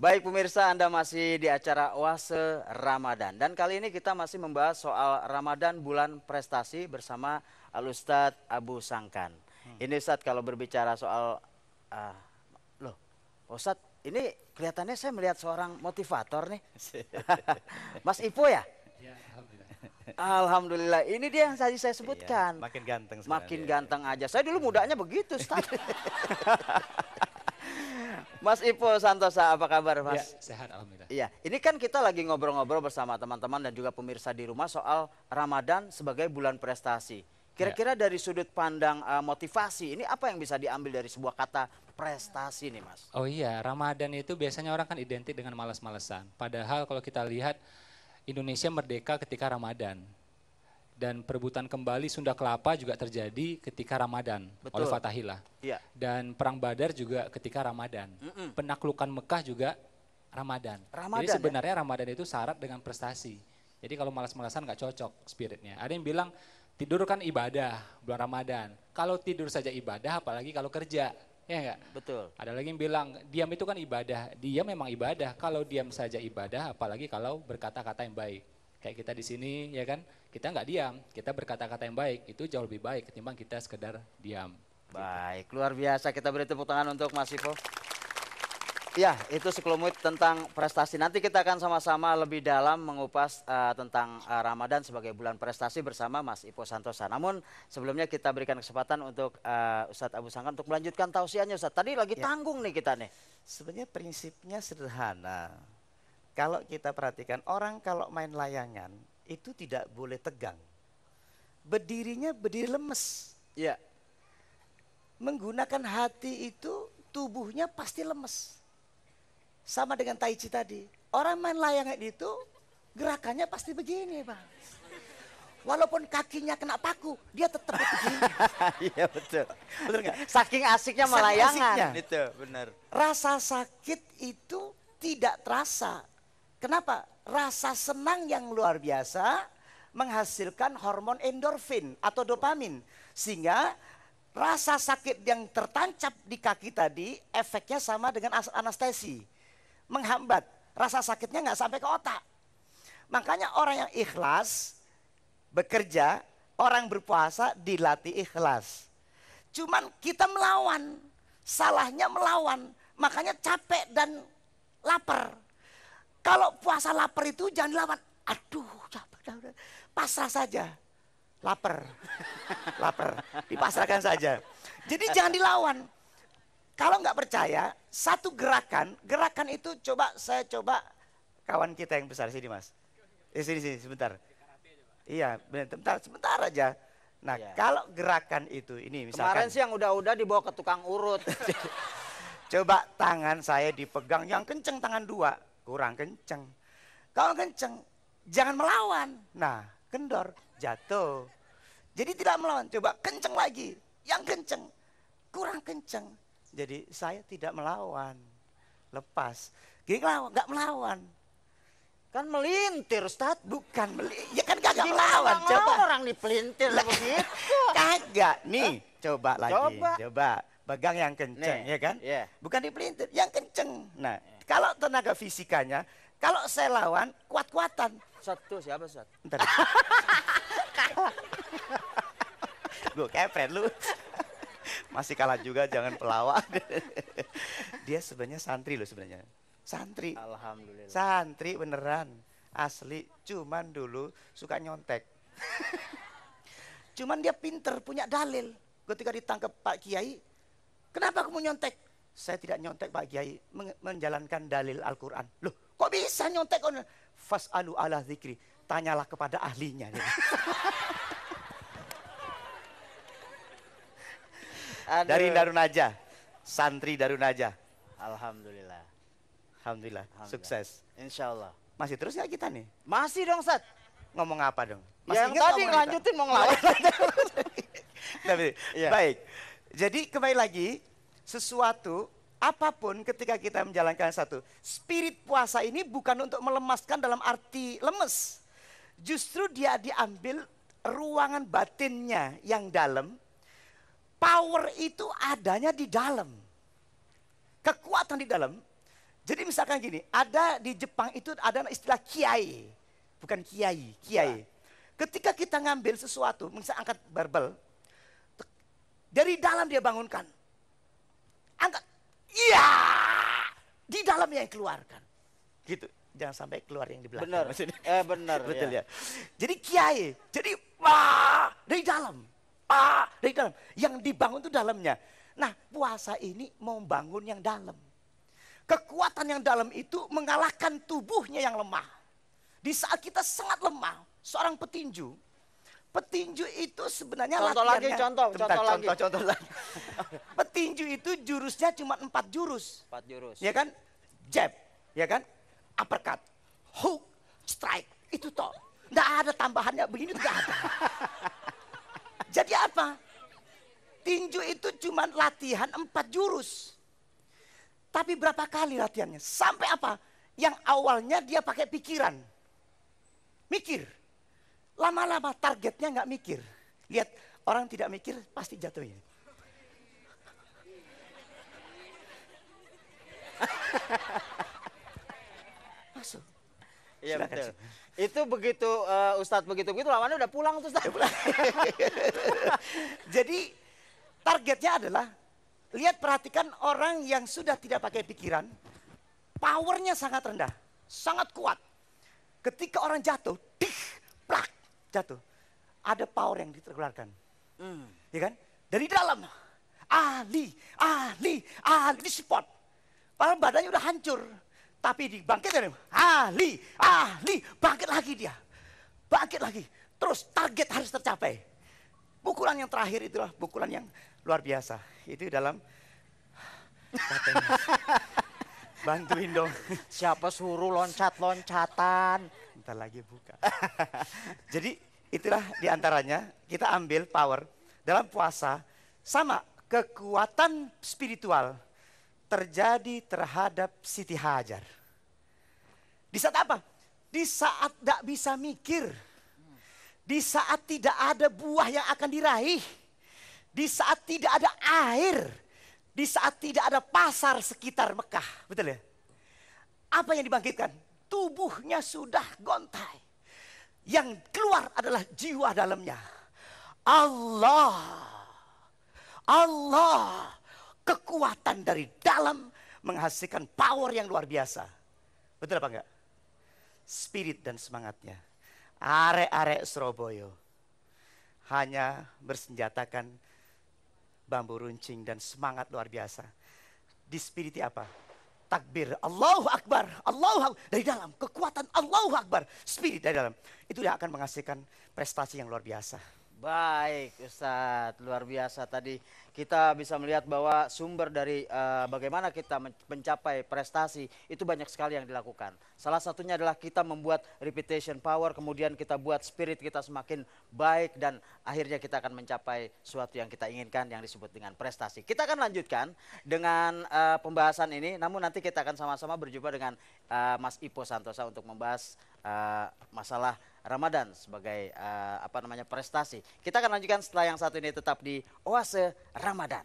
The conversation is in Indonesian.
Baik pemirsa, Anda masih di acara Oase Ramadan. Dan kali ini kita masih membahas soal Ramadan bulan prestasi bersama Al-Ustadz Abu Sangkan. Ini Ustadz kalau berbicara soal, ah, loh Ustadz ini kelihatannya saya melihat seorang motivator nih. Mas Ipo ya? Ya, alhamdulillah. Alhamdulillah, ini dia yang tadi saya sebutkan. Makin ganteng sekarang. Makin ganteng aja. Saya dulu mudanya begitu, Ustadz. Mas Ipo Santosa, apa kabar Ya, Mas? sehat alhamdulillah. Iya, ini kan kita lagi ngobrol-ngobrol bersama teman-teman dan juga pemirsa di rumah soal Ramadan sebagai bulan prestasi. Kira-kira dari sudut pandang motivasi, ini apa yang bisa diambil dari sebuah kata prestasi nih Mas? Oh iya, Ramadan itu biasanya orang kan identik dengan malas-malesan. Padahal kalau kita lihat Indonesia merdeka ketika Ramadan. Dan perebutan kembali Sunda Kelapa juga terjadi ketika Ramadan oleh Betul. Fatahillah. Iya. Dan Perang Badar juga ketika Ramadan. Penaklukan Mekah juga Ramadan. Ramadan, Jadi sebenarnya Ramadan itu syarat dengan prestasi. Jadi kalau malas-malasan nggak cocok spiritnya. Ada yang bilang tidur kan ibadah bulan Ramadan. Kalau tidur saja ibadah, apalagi kalau kerja, ya enggak? Betul. Ada lagi yang bilang diam itu kan ibadah. Diam memang ibadah. Kalau diam saja ibadah, apalagi kalau berkata-kata yang baik. Kayak kita di sini, ya kan? Kita nggak diam, kita berkata-kata yang baik. Itu jauh lebih baik ketimbang kita sekedar diam. Baik, luar biasa. Kita beri tepuk tangan untuk Mas Ipo. Ya, itu sekelumit tentang prestasi. Nanti kita akan sama-sama lebih dalam mengupas tentang Ramadan sebagai bulan prestasi bersama Mas Ipo Santosa. Namun sebelumnya kita berikan kesempatan untuk Ustadz Abu Sangkan untuk melanjutkan tausiahnya Ustadz. Tadi lagi tanggung nih kita nih. Sebenarnya prinsipnya sederhana. Kalau kita perhatikan orang kalau main layangan itu tidak boleh tegang. Berdirinya berdiri lemes. Iya. Menggunakan hati itu tubuhnya pasti lemes. Sama dengan Tai Chi tadi. Orang main layangan itu gerakannya pasti begini, Bang. Walaupun kakinya kena paku, dia tetap begini. Iya betul. Betul nggak? Saking asiknya Saking melayangan. asiknya. Itu benar. Rasa sakit itu tidak terasa. Kenapa? Rasa senang yang luar biasa menghasilkan hormon endorfin atau dopamin. Sehingga rasa sakit yang tertancap di kaki tadi efeknya sama dengan anestesi. Menghambat. Rasa sakitnya nggak sampai ke otak. Makanya orang yang ikhlas bekerja, orang berpuasa dilatih ikhlas. Cuman kita melawan. Salahnya melawan. Makanya capek dan lapar. Kalau puasa lapar itu jangan dilawan. Aduh, capek. Pasrah saja. Lapar. Lapar. Dipasrahkan saja. Jadi jangan dilawan. Kalau nggak percaya, satu gerakan itu saya coba kawan kita yang besar sini Mas. Sini sebentar. Iya, sebentar aja. Nah, Iya. kalau gerakan itu ini misalkan. Kemarin sih yang udah dibawa ke tukang urut. Coba tangan saya dipegang yang kenceng tangan dua, kurang kenceng. Kalau kenceng, jangan melawan. Nah, kendor, jatuh. Jadi tidak melawan, coba kenceng lagi. Yang kenceng, kurang kenceng. Jadi saya tidak melawan. Lepas. Gini nggak melawan. Kan melintir Ustadz. Bukan ya kan kagak Gimana melawan. mau Coba. orang dipelintir begitu. Kagak. Nih, coba lagi. Coba. Coba. Pegang yang kenceng, Nih, ya kan? iya. Bukan dipelintir, yang kenceng. Nah, kalau tenaga fisikanya, kalau saya lawan, kuat-kuatan. Satu siapa Ustadz? Ntar. Gue kepret lu. Masih kalah juga, jangan pelawak. Dia sebenarnya santri loh sebenarnya. Santri. Alhamdulillah. Santri beneran. Asli. Cuman dulu suka nyontek. Cuman dia pinter, punya dalil. Ketika ditangkap Pak Kiai, kenapa kamu nyontek? Saya tidak nyontek Pak Kiai, menjalankan dalil Al-Quran. Loh, kok bisa nyontek? Fas'alu ala zikri. Tanyalah kepada ahlinya. Aduh. Dari Darunaja, santri Darunaja. Alhamdulillah. Alhamdulillah, sukses. Insya Allah. Masih terus ya kita nih? Masih dong Ustadz. Ngomong apa dong? Yang ingat tadi ngomong ngelanjutin kita? mau ngelawan. Iya. Baik. Jadi kembali lagi, sesuatu apapun ketika kita menjalankan satu, spirit puasa ini bukan untuk melemaskan dalam arti lemes. Justru dia diambil ruangan batinnya yang dalam. Power itu adanya di dalam. Kekuatan di dalam. Jadi misalkan gini, ada di Jepang itu ada istilah kiai. Bukan kiai, kiai. Ketika kita ngambil sesuatu, misalnya angkat barbel, dari dalam dia bangunkan. Angkat, iya, di dalamnya yang keluarkan. Gitu, jangan sampai keluar yang di belakang. Benar, benar. Betul ya. ya. Jadi kiai, jadi dari dalam, dari dalam. Yang dibangun itu dalamnya. Nah, puasa ini mau bangun yang dalam. Kekuatan yang dalam itu mengalahkan tubuhnya yang lemah. Di saat kita sangat lemah, seorang petinju itu sebenarnya Contoh lagi, latihannya. contoh lagi. Petinju itu jurusnya cuma 4 jurus. 4 jurus. Ya kan? Jab, ya kan? Uppercut, hook, strike. Itu toh. Nggak ada tambahannya, begini tuh nggak ada. Jadi apa? Tinju itu cuma latihan 4 jurus. Tapi berapa kali latihannya? Sampai apa? Yang awalnya dia pakai pikiran. Mikir. Lama-lama targetnya nggak mikir. Lihat, orang tidak mikir pasti jatuh ini. Masuk. Iya Silakan, betul. Sip. Itu begitu Ustadz begitu lawannya udah pulang tuh Ustadz. Jadi targetnya adalah, lihat perhatikan orang yang sudah tidak pakai pikiran, powernya sangat rendah, sangat kuat. Ketika orang jatuh, plak, jatuh. Ada power yang dikeluarkan. Ya kan? Dari dalam. Ahli, di spot. Padahal badannya udah hancur. Tapi dibangkitkan, ahli, bangkit lagi dia. Bangkit lagi. Terus target harus tercapai. Pukulan yang terakhir itulah pukulan yang luar biasa. Itu dalam bantuin dong. Siapa suruh loncat-loncatan? Bentar lagi buka. Jadi itulah diantaranya kita ambil power dalam puasa. Sama kekuatan spiritual terjadi terhadap Siti Hajar. Di saat apa? Di saat tidak bisa mikir. Di saat tidak ada buah yang akan diraih. Di saat tidak ada air. Di saat tidak ada pasar sekitar Mekah. Betul ya? Apa yang dibangkitkan? Tubuhnya sudah gontai. Yang keluar adalah jiwa dalamnya. Allah. Kekuatan dari dalam menghasilkan power yang luar biasa. Betul apa enggak? Spirit dan semangatnya. Arek-arek Surabaya hanya bersenjatakan bambu runcing dan semangat luar biasa. Dispiriti apa? Takbir, Allahu Akbar, dari dalam, kekuatan Allahu Akbar, spirit dari dalam. Itu yang akan menghasilkan prestasi yang luar biasa. Baik Ustadz, luar biasa tadi kita bisa melihat bahwa sumber dari bagaimana kita mencapai prestasi itu banyak sekali yang dilakukan. Salah satunya adalah kita membuat repetition power, kemudian kita buat spirit kita semakin baik dan akhirnya kita akan mencapai sesuatu yang kita inginkan yang disebut dengan prestasi. Kita akan lanjutkan dengan pembahasan ini, namun nanti kita akan sama-sama berjumpa dengan Mas Ipo Santosa untuk membahas masalah Ramadan sebagai prestasi. Kita akan lanjutkan setelah yang satu ini, tetap di Oase Ramadan.